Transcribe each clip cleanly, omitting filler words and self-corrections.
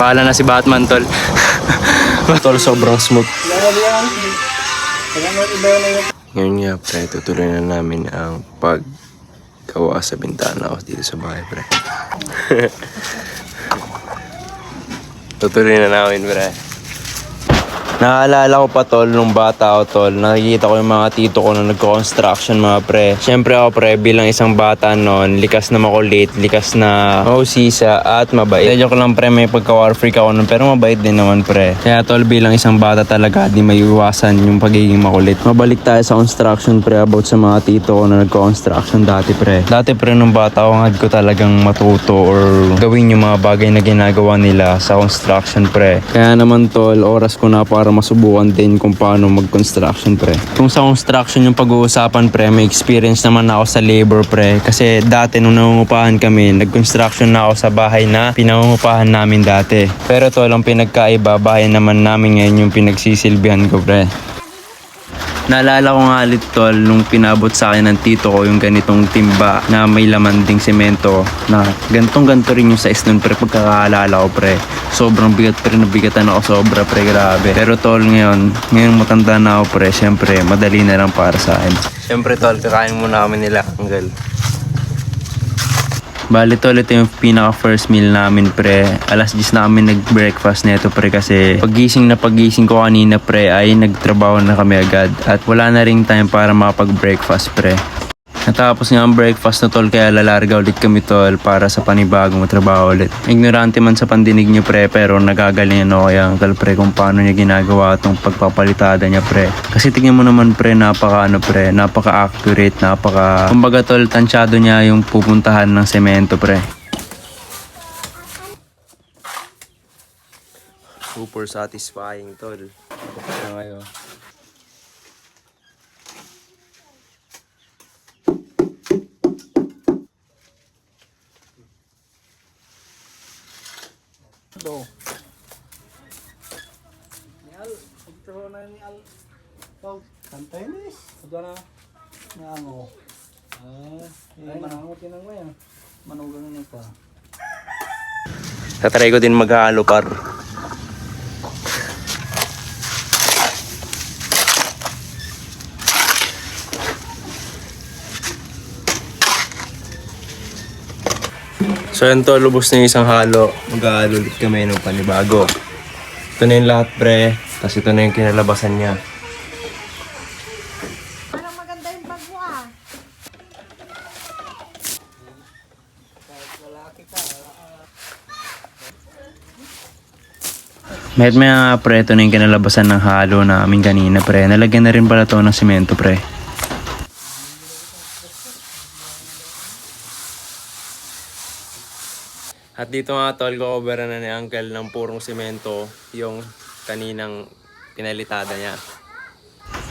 Paala na si Batman, tol. Tol, sobrang smooth. Ngayon nga, pre, tutuloy na namin ang paggawa sa bintana dito sa bahay, pre. Tutuloy na namin, pre. Naalala ko pa, tol, nung bata ako, tol, nakikita ko yung mga tito ko na nagko-construction, mga pre. Siyempre ako, pre, bilang isang bata noon, likas na makulit, likas na mausisa at mabait. Joke lang, pre, may pagka-war freak ako noon, pero mabait din naman, pre. Kaya, tol, bilang isang bata talaga, di may iwasan yung pagiging makulit. Mabalik tayo sa construction, pre, about sa mga tito ko na nagko-construction dati, pre. Dati, pre, nung bata ako, hangad ko talagang matuto or gawin yung mga bagay na ginagawa nila sa construction, pre. Kaya naman, tol, oras ko na para masubukan din kung paano mag-construction, pre. Kung sa construction yung pag-uusapan, pre, may experience naman ako sa labor, pre. Kasi dati nung nangungupahan kami, nag-construction na ako sa bahay na pinangungupahan namin dati. Pero tol, ang pinagkaiba, bahay naman namin ngayon yung pinagsisilbihan ko, pre. Naalala ko nga ulit, tol, nung pinabot sa akin ng tito ko yung ganitong timba na may laman ding semento na gantong-ganto rin yung size nun, pre, pagkakaalala ko, pre. Sobrang bigat, pre, nabigatan ako sobra, pre, grabe. Pero tol, ngayon matanda na ako, pre, syempre, madali na lang para sa akin. Syempre, tol, kakain muna kami nila, Uncle. Bali, tol, ito yung pinaka first meal namin, pre. Alas 10 na kami nag-breakfast nito, pre, kasi pagising ko kanina, pre, ay nagtrabaho na kami agad at wala na ring time para makapag-breakfast, pre. Natapos nga ang breakfast na, tol, kaya lalarga ulit kami, tol, para sa panibagong trabaho ulit. Ignorante man sa pandinig nyo, pre, pero nagagalingan ako kaya Uncle, pre, kung paano niya ginagawa itong pagpapalitada niya, pre. Kasi tingnan mo naman, pre, napaka-accurate, kumbaga, tol, tansyado niya yung pupuntahan ng semento, pre. Super satisfying, tol. Kaya ngayon. Do. Ni Al, pagturo na ni Al. Pag kantay ni. Ado na. Nango. Ay manango tinang mo yan. Manugang ni pa. Tatry ko din maghalo, par. So yun, tol, lubos na yung isang halo. Mag-halo ulit kami ng panibago. Ito na yung lahat, pre. Tapos ito na yung kinalabasan niya. Parang maganda yung bago ah. Mahit may nga, pre, ito na yung kinalabasan ng halo namin kanina, pre. Nalagyan na rin pala ito ng simento, pre. At dito nga, tol, ko-coveran na ni Uncle ng purong simento yung kaninang pinalitada niya.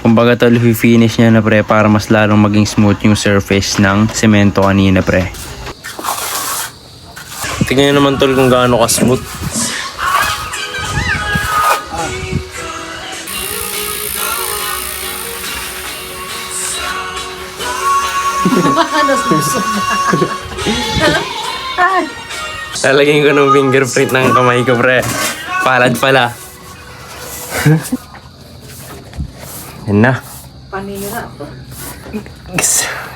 Kumbaga, tol, finish niya na, pre, para mas lalong maging smooth yung surface ng simento kanina, pre. Tingnan nyo naman, tol, kung gaano ka-smooth. Lalagyan ko ng fingerprint ng kamay ko, pre. Palad pala. Yan na. Paninira.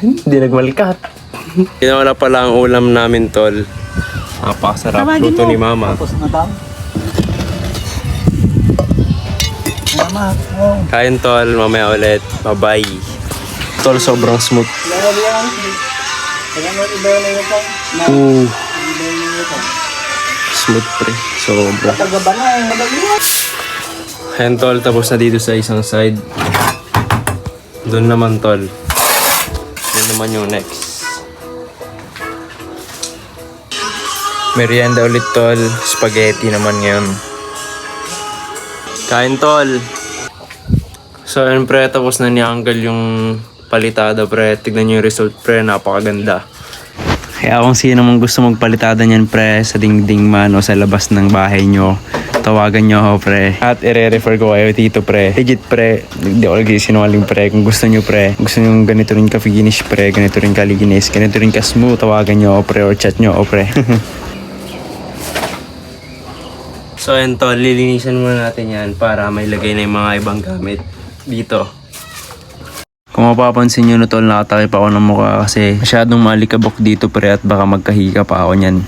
Hindi nagmalikat. Ginawa na pala ang ulam namin, tol. Napakasarap. Luto ni mama. Tapos na daw. Salamat. Oh. Kain, tol. Mamaya ulit. Bye-bye. Tol, sobrang smooth. Lalo yan. Kailangan iba na yung pa. Ooh. Smooth, pre. Sobra. Tagaba na yung madagluwa. Ayan, tol. Tapos na dito sa isang side. Doon naman, tol. Doon naman yung next. Merienda ulit, tol. Spaghetti naman ngayon. Kain, tol. So, yun, pre. Tapos na ni Uncle yung palitada, pre. Tignan nyo yung result, pre. Napakaganda. Kaya kung sino mong gusto magpalitada niyan, pre, sa dingding man o sa labas ng bahay nyo, tawagan nyo ako, pre. At ire-refer ko kayo dito, pre. Legit, pre. Hindi ako nagsisinungaling, pre. Kung gusto nyo, pre. Gusto nyo ganito rin ka-finish, pre. Ganito rin ka-liginis. Ganito rin ka-smooth. Tawagan nyo ako, pre. Or chat nyo ako, pre. So ayun tol, lilinisan muna natin yan para may lagay na yung mga ibang gamit dito. Kung mapapansin nyo na tol, nakatakip ako ng mukha kasi masyadong malikabok dito pre at baka magkahika pa ako nyan.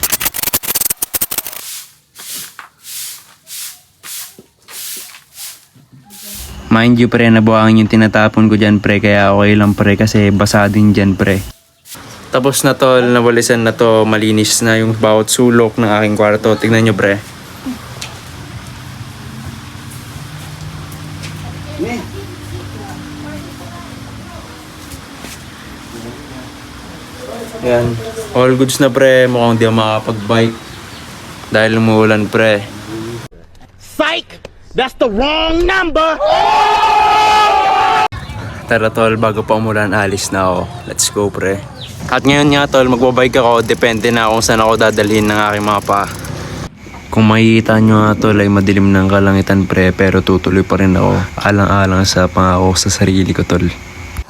Mind you pre, nabuhangin yung tinatapon ko dyan pre, kaya okay lang pre kasi basa din dyan pre. Tapos na tol, nawalisan na to, malinis na yung bawat sulok ng aking kwarto. Tignan nyo pre. Yan. All goods na pre. Mukhang di ako makakapag-bike. Dahil umuulan pre. Psych! That's the wrong number! Tara tol, bago pa umulan, alis na ako. Let's go pre. At ngayon nga tol, magbabike ako. Depende na kung saan ako dadalhin ng aking mga pa. Kung makikita nyo nga tol ay madilim ng kalangitan pre. Pero tutuloy pa rin ako. Alang-alang sa pangako sa sarili ko tol.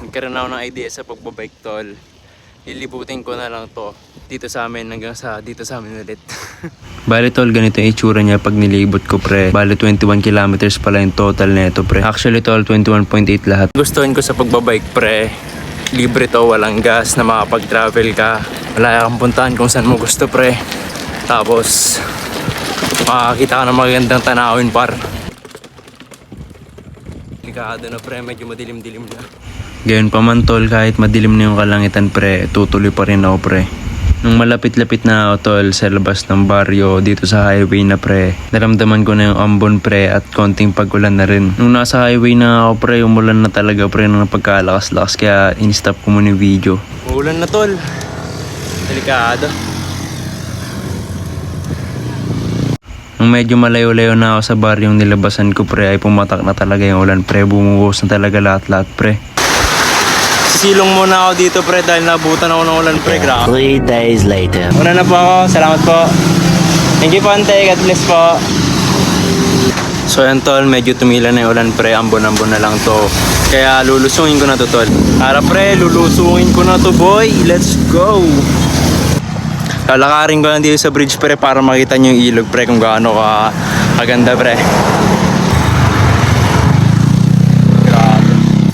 Nagkaroon ako ng idea sa pagbabike tol. Ilibutin ko na lang to dito sa amin hanggang sa dito sa amin ulit. Bali tol, ganito yung itsura niya pag nilibot ko pre. Bali 21 kilometers pala yung total nito pre. Actually tol, 21.8 lahat. Gustuhin ko sa pagbabike pre, libre to, walang gas na makapag-travel ka. Wala kang puntahan kung saan mo gusto pre. Tapos makakita ka ng magandang tanawin par. Likado na pre, medyo madilim-dilim na. Gayon pa man tol, kahit madilim na yung kalangitan pre, tutuloy pa rin ako pre. Nung malapit-lapit na ako tol sa labas ng baryo dito sa highway na pre, naramdaman ko na yung ambon pre at konting pagulan na rin. Nung nasa highway na ako pre, umulan na talaga pre ng pagkalakas-lakas kaya in-stop ko muna yung video. Umulan na tol. Delikado. Nung medyo malayo-layo na ako sa baryong nilabasan ko pre ay pumatak na talaga yung ulan pre, bumuhos na talaga lahat-lahat pre. Silong muna ako dito pre dahil nabutan ako ng ulan pre, grabe. 3 days later. Una na po ako, salamat po. Thank you po ante, God bless po. So yan tol, medyo tumila na yung ulan pre, ambon-ambon na lang to. Kaya lulusungin ko na to tol. Tara pre, lulusungin ko na to boy, let's go. Lalakarin ko lang dito sa bridge pre para makita nyo yung ilog pre kung gaano kaganda pre.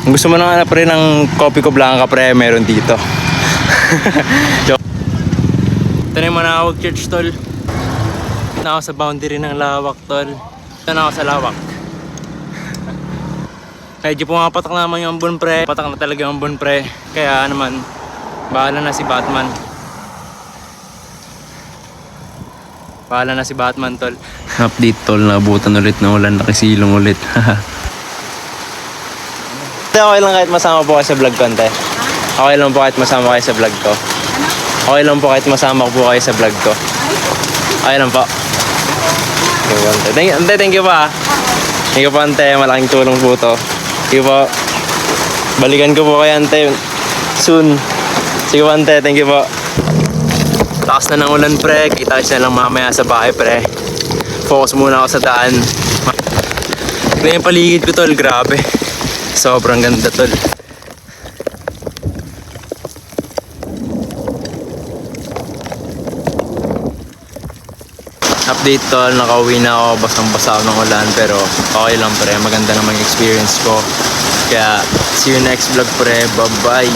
Kung gusto mo na pre ng Coffee Co Blanca pre, meron dito. Ito na yung Manawag Church tol. Ito na ako sa boundary ng Lawak tol. Ito na ako sa Lawak. Medyo pumapatak naman yung ambon pre. Patak na talaga yung ambon pre. Kaya naman, bahala na si Batman. Bahala na si Batman tol. Update tol, nabutan ulit ng ulan, nakisilong ulit. Okay lang kahit masama po kayo sa vlog ko, ante. Okay lang po kahit masama kayo sa vlog ko. Okay lang po kahit masama po kayo sa vlog ko. Okay lang po. Thank you pa. Thank you po, ante. Malaking tulong po to. Thank you po. Balikan ko po kayo, ante. Soon. Sige po, ante. Thank you po. Takas na ng ulan, pre. Kita siya lang mamaya sa bahay, pre. Focus muna ako sa daan. Tignan yung paligid ko, tol. Grabe. Sobrang ganda tol. Update tol, nakauwi na ako, basang-basa ako ng ulan pero okay lang pre, maganda naman yung experience ko. Kaya see you next vlog pre, bye bye.